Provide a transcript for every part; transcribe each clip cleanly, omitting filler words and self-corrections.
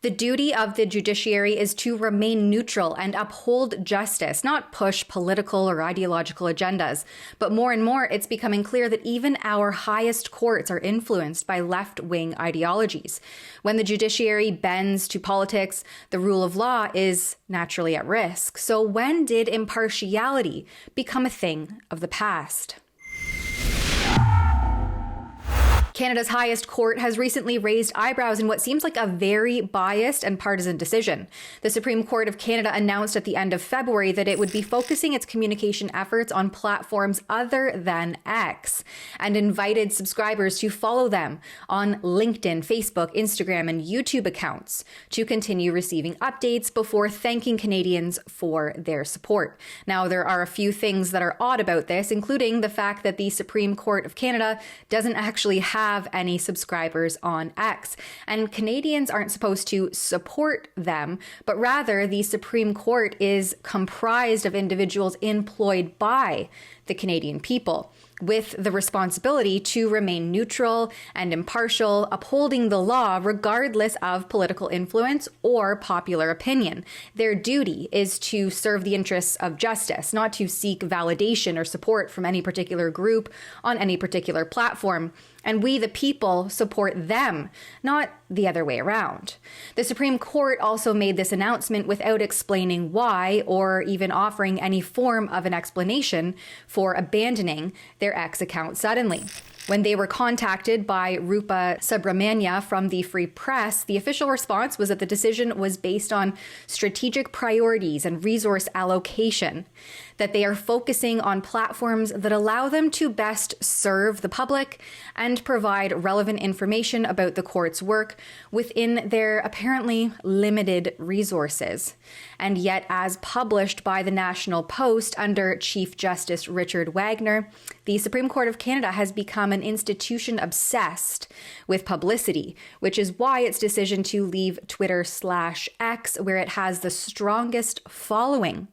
The duty of the judiciary is to remain neutral and uphold justice, not push political or ideological agendas. But more and more, it's becoming clear that even our highest courts are influenced by left-wing ideologies. When the judiciary bends to politics, the rule of law is naturally at risk. So when did impartiality become a thing of the past? Canada's highest court has recently raised eyebrows in what seems like a very biased and partisan decision. The Supreme Court of Canada announced at the end of February that it would be focusing its communication efforts on platforms other than X and invited subscribers to follow them on LinkedIn, Facebook, Instagram, and YouTube accounts to continue receiving updates before thanking Canadians for their support. Now, there are a few things that are odd about this, including the fact that the Supreme Court of Canada doesn't actually have any subscribers on X, and Canadians aren't supposed to support them, but rather the Supreme Court is comprised of individuals employed by the Canadian people, with the responsibility to remain neutral and impartial, upholding the law regardless of political influence or popular opinion. Their duty is to serve the interests of justice, not to seek validation or support from any particular group on any particular platform. And we, the people, support them, not the other way around. The Supreme Court also made this announcement without explaining why or even offering any form of an explanation for abandoning their X account suddenly. When they were contacted by Rupa Subramanya from the Free Press, the official response was that the decision was based on strategic priorities and resource allocation, that they are focusing on platforms that allow them to best serve the public and provide relevant information about the court's work within their apparently limited resources. And yet, as published by the National Post under Chief Justice Richard Wagner, the Supreme Court of Canada has become an institution obsessed with publicity, which is why its decision to leave Twitter/X, where it has the strongest following,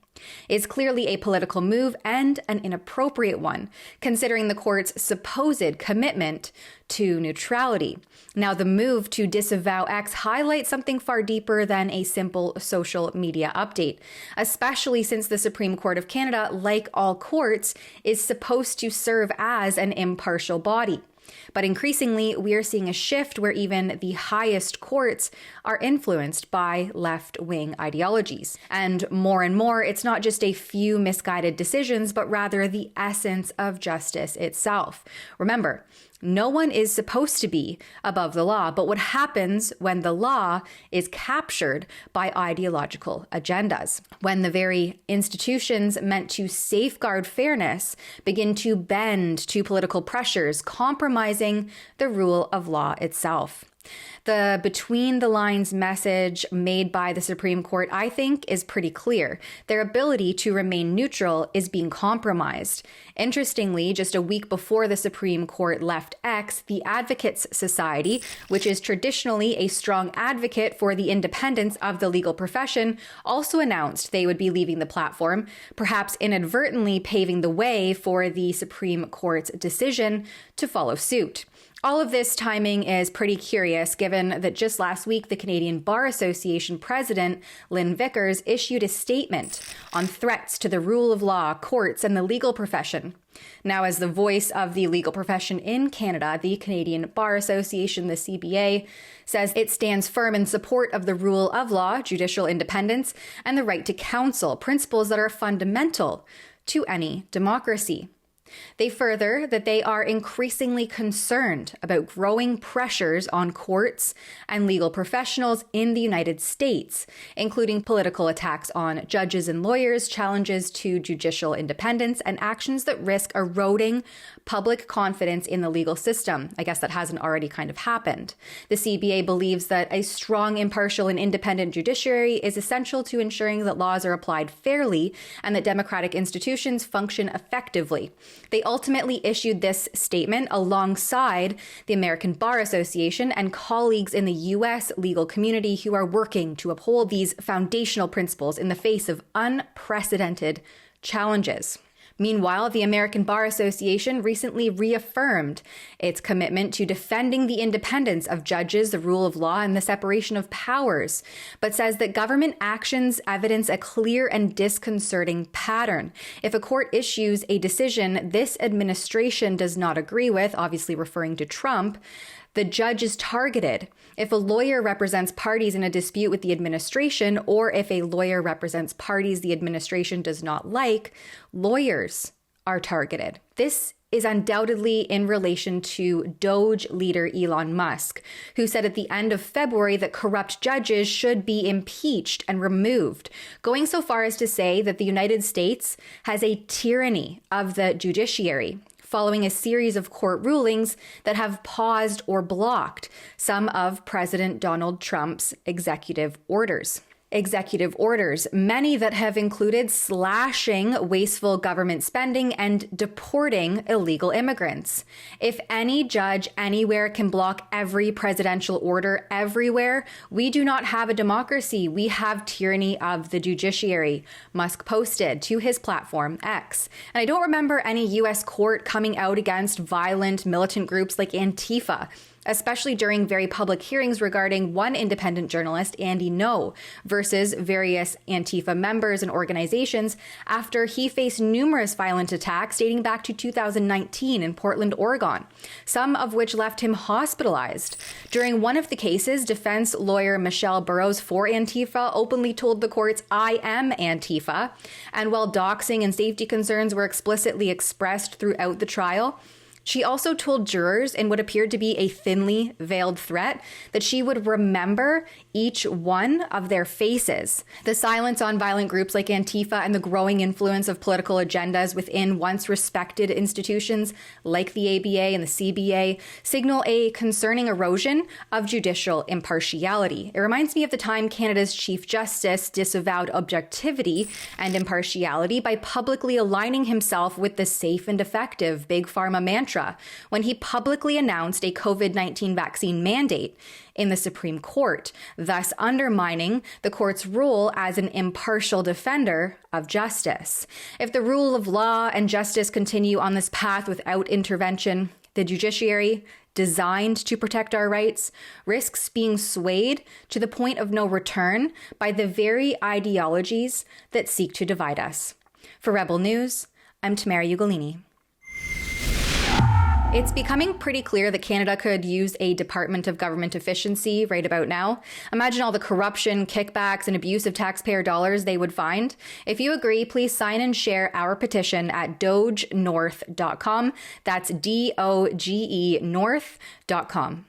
is clearly a political move and an inappropriate one, considering the court's supposed commitment to neutrality. Now, the move to disavow X highlights something far deeper than a simple social media update, especially since the Supreme Court of Canada, like all courts, is supposed to serve as an impartial body. But increasingly, we are seeing a shift where even the highest courts are influenced by left-wing ideologies. And more, it's not just a few misguided decisions, but rather the essence of justice itself. Remember, no one is supposed to be above the law, but what happens when the law is captured by ideological agendas? When the very institutions meant to safeguard fairness begin to bend to political pressures, compromising the rule of law itself. The between the lines message made by the Supreme Court, I think, is pretty clear. Their ability to remain neutral is being compromised. Interestingly, just a week before the Supreme Court left X, the Advocates Society, which is traditionally a strong advocate for the independence of the legal profession, also announced they would be leaving the platform, perhaps inadvertently paving the way for the Supreme Court's decision to follow suit. All of this timing is pretty curious, given that just last week, the Canadian Bar Association president, Lynn Vickers, issued a statement on threats to the rule of law, courts, and the legal profession. Now, as the voice of the legal profession in Canada, the Canadian Bar Association, the CBA, says it stands firm in support of the rule of law, judicial independence, and the right to counsel, principles that are fundamental to any democracy. They further that they are increasingly concerned about growing pressures on courts and legal professionals in the United States, including political attacks on judges and lawyers, challenges to judicial independence, and actions that risk eroding public confidence in the legal system. I guess that hasn't already kind of happened. The CBA believes that a strong, impartial, and independent judiciary is essential to ensuring that laws are applied fairly and that democratic institutions function effectively. They ultimately issued this statement alongside the American Bar Association and colleagues in the U.S. legal community who are working to uphold these foundational principles in the face of unprecedented challenges. Meanwhile, the American Bar Association recently reaffirmed its commitment to defending the independence of judges, the rule of law, and the separation of powers, but says that government actions evidence a clear and disconcerting pattern. If a court issues a decision this administration does not agree with, obviously referring to Trump, the judge is targeted. If a lawyer represents parties in a dispute with the administration, or if a lawyer represents parties the administration does not like, lawyers are targeted. This is undoubtedly in relation to Doge leader Elon Musk, who said at the end of February that corrupt judges should be impeached and removed, going so far as to say that the United States has a tyranny of the judiciary, following a series of court rulings that have paused or blocked some of President Donald Trump's executive orders. Many that have included slashing wasteful government spending and deporting illegal immigrants. If any judge anywhere can block every presidential order everywhere, we do not have a democracy. We have tyranny of the judiciary, Musk posted to his platform, X. And I don't remember any U.S. court coming out against violent militant groups like Antifa, especially during very public hearings regarding one independent journalist, Andy No, versus various Antifa members and organizations after he faced numerous violent attacks dating back to 2019 in Portland, Oregon, some of which left him hospitalized. During one of the cases, defense lawyer Michelle Burrows for Antifa openly told the courts, "I am Antifa." And while doxing and safety concerns were explicitly expressed throughout the trial, she also told jurors in what appeared to be a thinly veiled threat that she would remember each one of their faces. The silence on violent groups like Antifa and the growing influence of political agendas within once respected institutions like the ABA and the CBA signal a concerning erosion of judicial impartiality. It reminds me of the time Canada's Chief Justice disavowed objectivity and impartiality by publicly aligning himself with the safe and effective Big Pharma mantra when he publicly announced a COVID-19 vaccine mandate in the Supreme Court, thus undermining the court's role as an impartial defender of justice. If the rule of law and justice continue on this path without intervention, the judiciary, designed to protect our rights, risks being swayed to the point of no return by the very ideologies that seek to divide us. For Rebel News, I'm Tamara Ugolini. It's becoming pretty clear that Canada could use a Department of Government Efficiency right about now. Imagine all the corruption, kickbacks, and abuse of taxpayer dollars they would find. If you agree, please sign and share our petition at dogenorth.com. That's DOGE North.com.